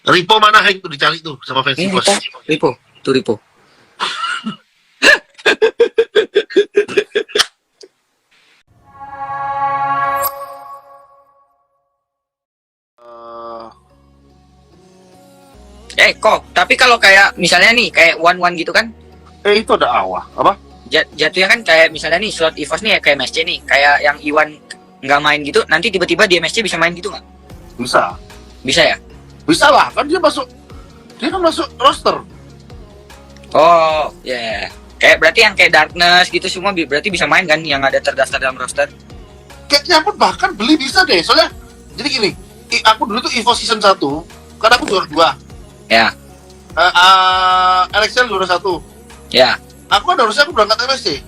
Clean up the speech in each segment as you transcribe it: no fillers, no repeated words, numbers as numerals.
Ripo mana Heng tuh dicari tuh sama fans Ini EVOS. Ripo. Tuh Ripo. Kok, tapi kalau kayak misalnya nih, kayak one gitu kan, Itu ada awah apa? jatuhnya kan kayak misalnya nih slot EVOS nih ya kayak MSC nih, kayak yang Iwan nggak main gitu, nanti tiba-tiba di MSC bisa main gitu nggak? Bisa. Bisa ya? Bisa lah, kan dia kan masuk roster. Oh, ya. Kayak berarti yang kayak Darkness gitu semua berarti bisa main kan yang ada terdaftar dalam roster? Kayaknya pun bahkan beli bisa deh. Soalnya jadi gini, aku dulu tuh EVOS season 1, karena aku juara 2. Ya, LXL juara 1. ya, Aku kan harusnya aku berangkat MSC.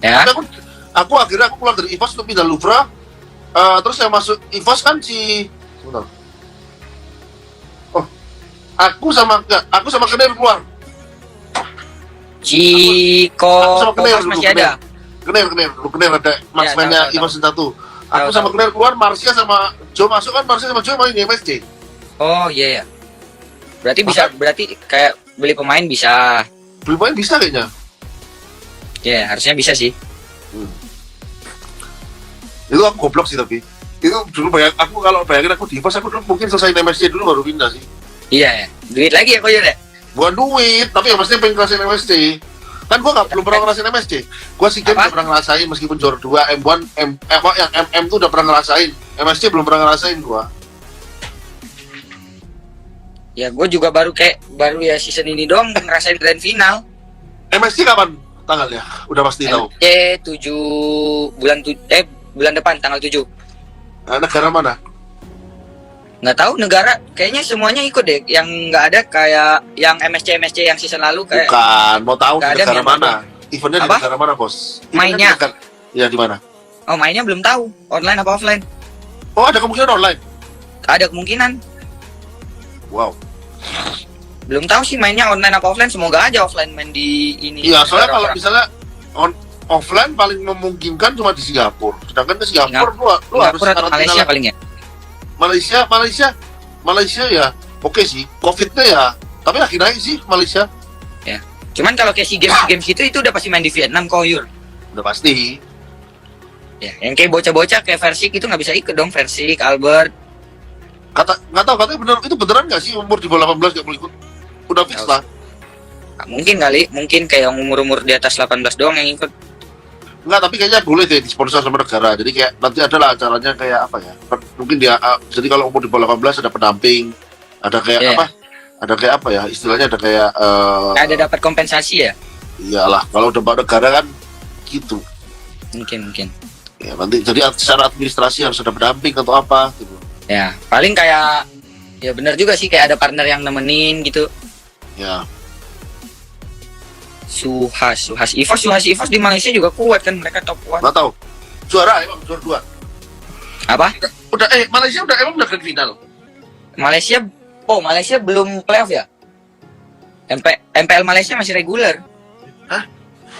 ya. Tapi aku akhirnya aku keluar dari EVOS untuk pindah Lufra. Terus yang masuk EVOS kan sebentar. Oh, aku sama Kenir keluar. Ciko Aku sama Kenir Kopas dulu, masih ada. Kenir ada marksman-nya tahu. EVOS season 1. Aku Tahu, sama tahu. Kenir keluar, Marsha sama Joe masuk kan, Marsha sama Joe main di MSC. Oh, iya ya. Berarti bisa, berarti kayak beli pemain bisa. Beli main bisa kayaknya. Ya, harusnya bisa sih. Itu aku goblok sih tapi. Itu dulu kalau bayangin aku di EVOS, aku dulu mungkin selesai MSC dulu baru pindah sih. Iya ya. Duit lagi ya kok ya. Bukan duit, tapi yang pasti pengen ngerasain MSC. Kan gua belum pernah ngerasain MSC. Gua SEA Games Apa? udah pernah ngerasain meskipun juara 2, M1, yang MM tuh udah pernah ngerasain. MSC belum pernah ngerasain gua. Ya, gue juga baru ya season ini doang ngerasain grand final. MSC kapan tanggalnya? Udah pasti tahu. 7 bulan depan tanggal 7. Negara mana? Nggak tahu negara, kayaknya semuanya ikut deh. Yang nggak ada kayak yang MSC yang season lalu kayak Bukan, mau tahu nggak di ada negara Myanmar mana? Eventnya di Apa? negara mana, Bos? Eventnya Mainnya. di negara- Ya di mana? oh mainnya belum tahu online apa offline. Oh, ada kemungkinan online. Ada kemungkinan. Wow. Belum tahu sih mainnya online apa offline. Semoga aja offline main di ini. Iya, soalnya kalau Orang-orang. misalnya offline paling memungkinkan cuma di Singapura. Sedangkan di Singapura lu harus Singapura atau karantina Malaysia lagi. paling ya. Malaysia ya oke sih, COVID-nya ya, tapi lagi naik sih Malaysia. Cuman kalau kayak SEA Games gitu itu udah pasti main di Vietnam kok Yur. Udah pasti. Ya, yang kayak bocah-bocah kayak Versik itu nggak bisa ikut dong. Versik, Albert. Nggak tahu katanya itu beneran nggak sih umur di bawah 18 nggak boleh ikut? Udah fix Tahu. lah. Nggak mungkin kali, mungkin kayak yang umur-umur di atas 18 doang yang ikut. Nggak, tapi kayaknya boleh deh disponsor sama negara. Jadi kayak nanti adalah acaranya kayak apa ya? Mungkin dia jadi kalau umur di bawah 18 ada pendamping, ada kayak Iya. apa? Ada kayak apa ya? Istilahnya ada kayak Ada dapat kompensasi ya? iyalah kalau udah negara kan gitu. Mungkin. Ya nanti jadi secara administrasi harus ada pendamping atau apa gitu. Ya, paling kayak ya benar juga sih kayak ada partner yang nemenin gitu. Ya. Suhas EVOS di Malaysia juga kuat kan, mereka top kuat. Nggak tahu. Juara emang juara 2. Apa? Malaysia emang udah grand final. Malaysia belum playoff ya? MPL Malaysia masih reguler.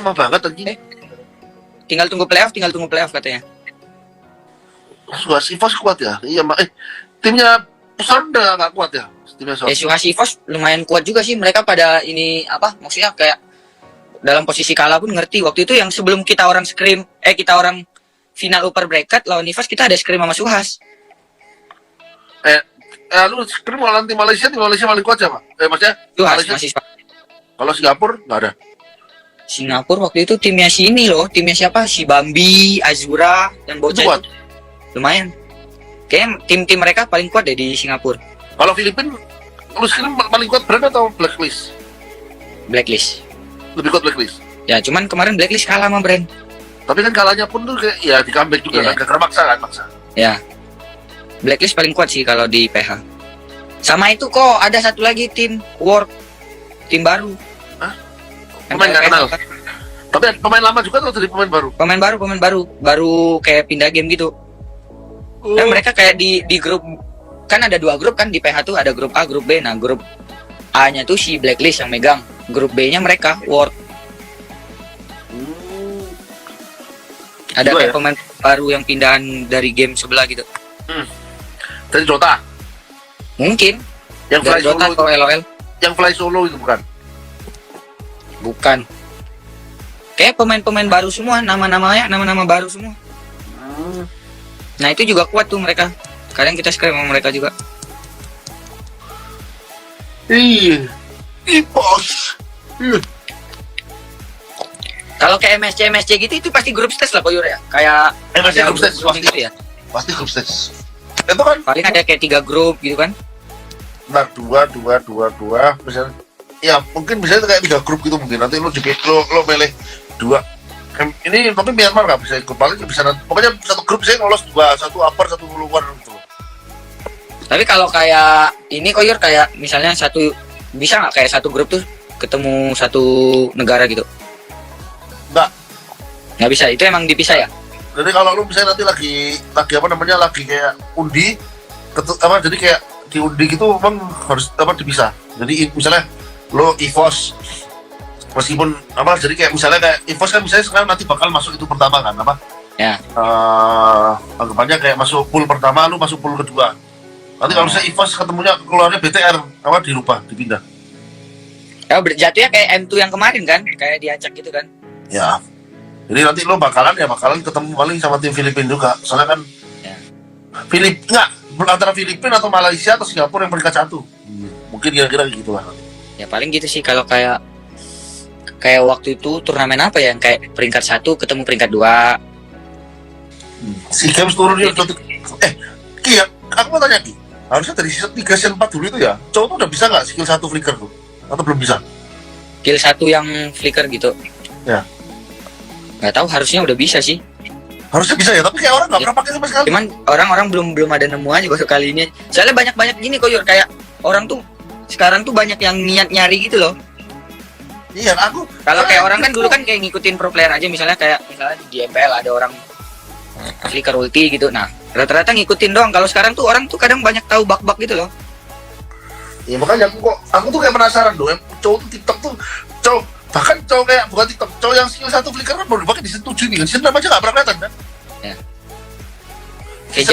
Lama banget anjing. Tinggal tunggu playoff katanya. Suas EVOS kuat ya. Iya, timnya Pusat udah nggak kuat ya. Timnya Pusat. Suhas EVOS lumayan kuat juga sih, mereka pada ini apa? Maksudnya kayak dalam posisi kalah pun ngerti. Waktu itu yang sebelum kita orang final upper bracket lawan EVOS, kita ada scrim sama Suhas. Lu scrim lawan tim Malaysia paling kuat siapa? Maksudnya Suhas Malaysia. masih Kalau Singapura nggak ada. Singapura waktu itu timnya timnya siapa? Si Bambi, Azura, yang Itu bocah kuat. itu. Lumayan. Kayaknya tim mereka paling kuat deh di Singapura. Kalau Filipina, lu scrim paling kuat Brand atau Blacklist? Blacklist. Lebih kuat Blacklist. Ya, cuman kemarin Blacklist kalah sama Brand. Tapi kan kalahnya pun tuh kayak ya di comeback juga Iya. kan, karena maksa. Ya. Blacklist paling kuat sih kalau di PH. Sama itu kok ada satu lagi tim Work, tim baru. Pemain nggak kenal. Tapi pemain lama juga tuh jadi pemain baru. Pemain baru, baru kayak pindah game gitu. Dan mereka kayak di grup, kan ada 2 grup kan di PH tuh, ada grup A, grup B. Nah, grup A-nya tuh si Blacklist yang megang. Grup B-nya mereka Work. Ada Dua kayak ya? pemain baru yang pindahan dari game sebelah gitu. Dari Dota. Mungkin Yang fly Dari Dota solo, atau LOL? yang fly solo itu bukan? Bukan. Kayak pemain-pemain baru semua, nama-namanya nama-nama baru semua. Nah itu juga kuat tuh mereka. Kadang kita scrim sama mereka juga. Iya. Bos. Iya. Kalau kayak MSC gitu itu pasti grup stage lah Koyur ya. Kayak MSC ada grup stage grup pasti. gitu ya. Pasti grup stage. Itu kan Paling ada kayak 3 grup gitu kan. nah dua misalnya ya mungkin bisa kayak 3 grup gitu mungkin nanti lo milih 2 ini tapi Myanmar nggak bisa ikut paling bisa nanti pokoknya satu grup bisa lolos 2 satu upper satu luar gitu. Tapi kalau kayak ini Koyur kayak misalnya bisa nggak kayak satu grup tuh ketemu satu negara gitu? Nggak bisa, itu emang dipisah ya? Jadi kalau lu misalnya nanti lagi apa namanya lagi kayak undi jadi kayak di undi gitu memang harus dipisah. Jadi misalnya lo EVOS meskipun jadi kayak misalnya kayak EVOS kan misalnya sekarang nanti bakal masuk itu pertama kan Ya. Anggapannya kayak masuk pool pertama lu masuk pool kedua. Nanti kalau misalnya EVOS ketemunya keluarnya BTR dirubah dipindah. Ya jatuhnya kayak M2 yang kemarin kan, kayak diacak gitu kan? Ya. Jadi nanti lo bakalan ketemu paling sama tim Filipina juga. Soalnya kan Ya. antara Filipina atau Malaysia atau Singapura yang peringkat 1. Mungkin kira-kira gitu lah. Ya paling gitu sih kalau kayak waktu itu turnamen apa ya yang kayak peringkat 1 ketemu peringkat 2. Si Games turun dia Ki ya, aku mau tanya Ki. Harusnya dari season 3 season 4 dulu itu ya. Cowok tuh udah bisa nggak skill 1 flicker tuh? Atau belum bisa? Skill 1 yang flicker gitu. Ya. Nggak tahu, harusnya udah bisa sih. Harusnya bisa ya, tapi kayak orang nggak pernah pakai sama sekali. Cuman orang-orang belum ada nemu aja baru kali ini. Soalnya banyak gini Koyur, kayak orang tuh sekarang tuh banyak yang niat nyari gitu loh. Iya, aku. Kalau kayak orang kan dulu kan kayak ngikutin pro player aja, misalnya di MPL ada orang flicker ulti gitu. Nah, rata-rata ngikutin doang. Kalau sekarang tuh orang tuh kadang banyak tahu bug-bug gitu loh. Iya makanya aku tuh kayak penasaran doang. Cowok tuh TikTok tuh bahkan cowok kayak bukan TikTok, cowok yang skill 1 flicker kan baru dipakai di season 7 nih kan. Season 6 aja nggak pernah kelihatan kan? Ya. Kayak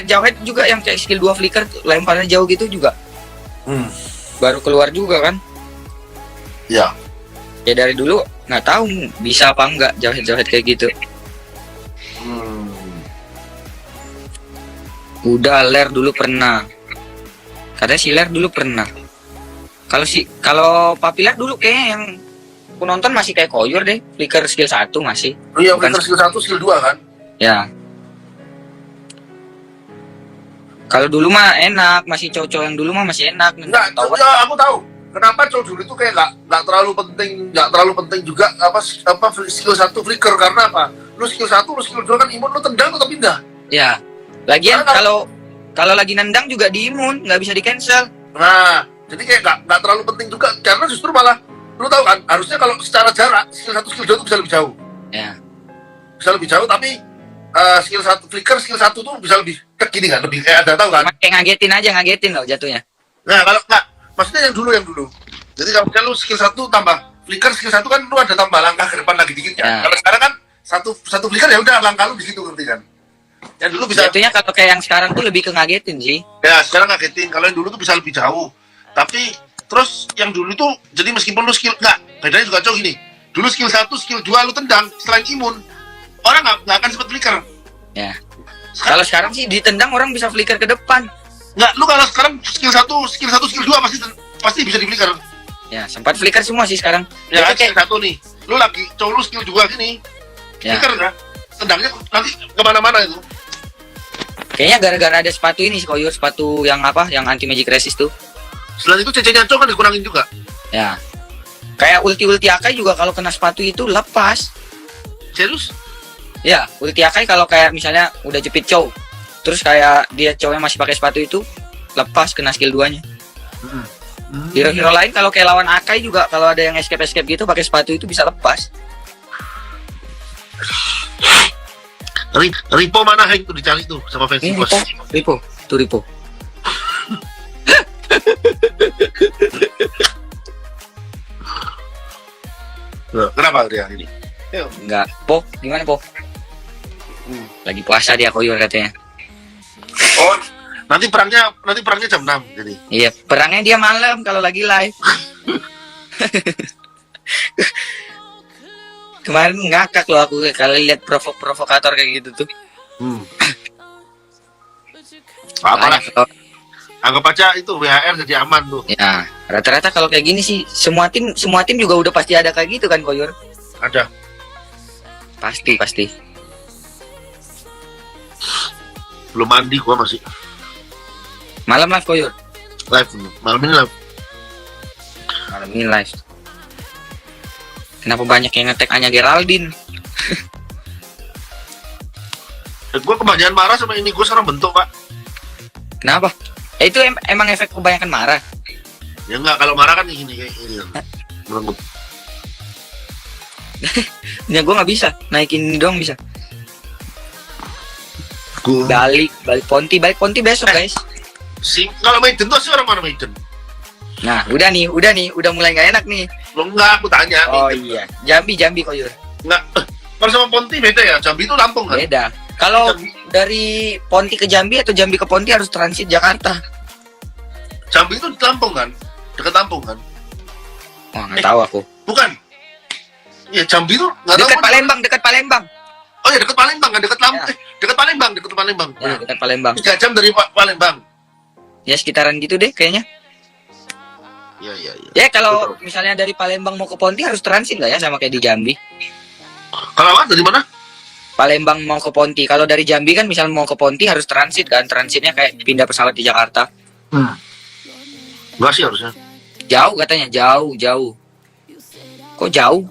jauhead juga yang kayak skill 2 flicker lemparnya jauh gitu juga. Baru keluar juga kan? Ya. Ya dari dulu nggak tahu bisa apa enggak jauhead kayak gitu. Udah Ler dulu pernah. Katanya si Ler dulu pernah. Kalau Papiler dulu kayak yang aku nonton masih kayak Koyur deh, flicker skill 1 masih. Oh iya, flicker skill 1, skill 2 kan? Ya. Kalau dulu mah enak, masih cowok-cowok yang dulu mah masih enak. Enggak, ya, aku tahu. Kenapa cowok dulu itu kayak nggak terlalu penting juga skill 1 flicker karena apa? Lu skill 1, lu skill 2 kan imun lu tendang tetap pindah. Ya. Lagian kalau lagi nendang juga di imun, nggak bisa di cancel. Nah, jadi kayak nggak terlalu penting juga karena justru malah lu tahu kan harusnya kalau secara jarak skill 1 skill 2 itu bisa lebih jauh. Ya. Bisa lebih jauh tapi skill 1 flicker skill 1 tuh bisa lebih gini kan, lebih kayak ada tahu kan? Kayak ngagetin loh jatuhnya. Nah, kalau nggak maksudnya yang dulu. Jadi kalau misalnya lu skill 1 tambah flicker skill 1 kan lu ada tambah langkah ke depan lagi dikit kan. Ya. Kalau sekarang kan satu flicker ya udah langkah lu di situ ngerti kan. Yang dulu bisa jatuhnya kalau kayak yang sekarang tuh lebih ke ngagetin sih. Ya, sekarang ngagetin. Kalau yang dulu tuh bisa lebih jauh. Tapi terus yang dulu tuh jadi meskipun lu skill bedanya juga jauh gini. Dulu skill 1, skill 2 lu tendang selain imun, orang nggak akan sempat flicker. Ya. Kalau sekarang sih ditendang orang bisa flicker ke depan. Nggak, lu kalau sekarang skill 1, skill 2 pasti bisa di flicker. Ya, sempat flicker semua sih sekarang. Ya kan kayak skill 1 nih. Lu lagi cowok lu skill 2 gini. Ya. Flicker kan? Tendangnya nanti kemana-mana itu. Kayaknya gara-gara ada sepatu ini, Koyur, sepatu yang anti magic resist tuh. Selain itu CC-nya cowok kan dikurangin juga. Ya. Kayak ulti Akai juga kalau kena sepatu itu lepas. Serius? Ya, ulti Akai kalau kayak misalnya udah jepit cow, terus kayak dia cowoknya masih pakai sepatu itu lepas kena skill 2-nya. Hero-hero lain kalau kayak lawan Akai juga kalau ada yang escape gitu pakai sepatu itu bisa lepas. Ripo mana Hank tuh dicari tuh sama fans Ini bos. Ripo. Kenapa dia ini? Enggak, gimana Po? Lagi puasa dia Koyur katanya. Oh, Nanti perangnya jam 6 jadi. Iya, perangnya dia malam kalau lagi live. Kemarin ngakak loh aku kalau lihat provokator kayak gitu tuh. Apalah, Makanya kalau- anggap aja itu WHR jadi aman tuh. ya, rata-rata kalau kayak gini sih semua tim juga udah pasti ada kayak gitu kan, Koyor. Ada. Pasti. Belum mandi gua masih Malam live, Koyor. live. Malam ini live. Malam ini live. Kenapa banyak yang ngetek hanya Geraldine? Gua kebanyakan marah sama ini, gua sekarang bentuk, Pak. Kenapa? Itu emang efek kebanyakan marah. Ya enggak, kalau marah kan gini kayak gini. Merenggut. Ya gue nggak bisa naikin ini doang bisa. Gua Balik Ponti besok guys. kalau Maiden tuh sih orang mana Maiden? Nah udah mulai nggak enak nih. Lo enggak, aku tanya. Oh Maiden. iya, Jambi Koyur. Enggak. Kalau sama Ponti beda ya. Jambi itu Lampung kan? Beda. Kalau Jambi. dari Ponti ke Jambi atau Jambi ke Ponti harus transit Jakarta. Jambi itu di Lampung kan? Dekat Lampung kan? Wah nggak tahu aku. Bukan. Iya, Jambi itu nggak tahu. Dekat kan? Palembang. Oh ya, dekat Palembang kan? Dekat Lampung. Ya. Dekat Palembang. Ya, dekat Palembang. 3 jam dari Palembang. Ya sekitaran gitu deh kayaknya. Iya. Ya kalau misalnya dari Palembang mau ke Ponti harus transit lah ya sama kayak di Jambi. Kalau apa? Dari mana? Palembang mau ke Ponti. Kalau dari Jambi kan misalnya mau ke Ponti harus transit kan. Transitnya kayak pindah pesawat di Jakarta. Enggak sih harusnya. Jauh katanya, jauh. Kok jauh?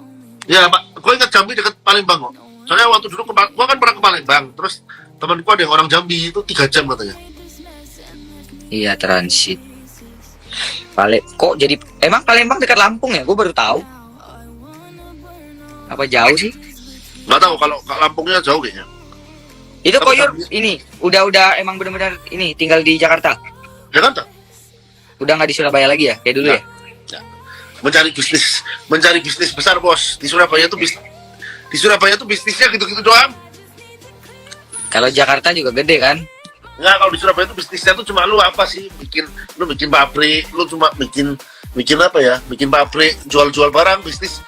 Ya, Pak. Gue ingat Jambi dekat Palembang kok. Soalnya waktu dulu gue kan pernah ke Palembang. Terus temanku ada yang orang Jambi itu 3 jam katanya. Iya, transit. Kok jadi emang Palembang dekat Lampung ya? Gue baru tahu. Apa jauh sih? Nggak tahu kalau Lampungnya jauh kayaknya. Itu Tapi Koyur Jambi- ini udah emang benar-benar ini tinggal di Jakarta. Jakarta. Udah nggak di Surabaya lagi ya? Kayak dulu ya? Mencari bisnis besar, Bos. Di Surabaya tuh bisnisnya gitu-gitu doang. Kalau Jakarta juga gede kan? Nggak, kalau di Surabaya itu bisnisnya tuh cuma lu apa sih? Lu bikin pabrik, lu cuma bikin apa ya? Bikin pabrik, jual-jual barang, bisnis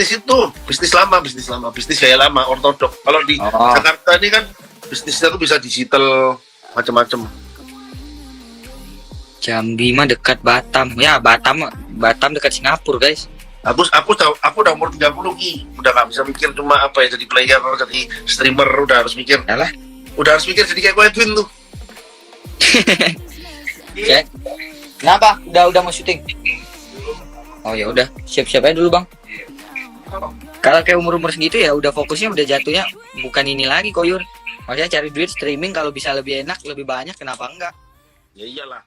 itu bisnis lama, bisnis gaya lama, ortodok. Kalau di Jakarta ini kan bisnisnya tuh bisa digital, macam-macam. Jambi mah dekat Batam. Ya, Batam dekat Singapura, guys. Aku udah umur 30 Ki. Udah nggak bisa mikir cuma apa ya, jadi player, jadi streamer, udah harus mikir. Yalah. Udah harus mikir jadi kayak gue Edwin tuh. Ya. Kenapa? Udah mau syuting. Oh ya udah, siap-siap aja dulu, Bang. Kalau kayak umur segitu ya udah fokusnya udah jatuhnya bukan ini lagi, Koyur. Maksudnya cari duit streaming kalau bisa lebih enak, lebih banyak, kenapa enggak? Ya iyalah.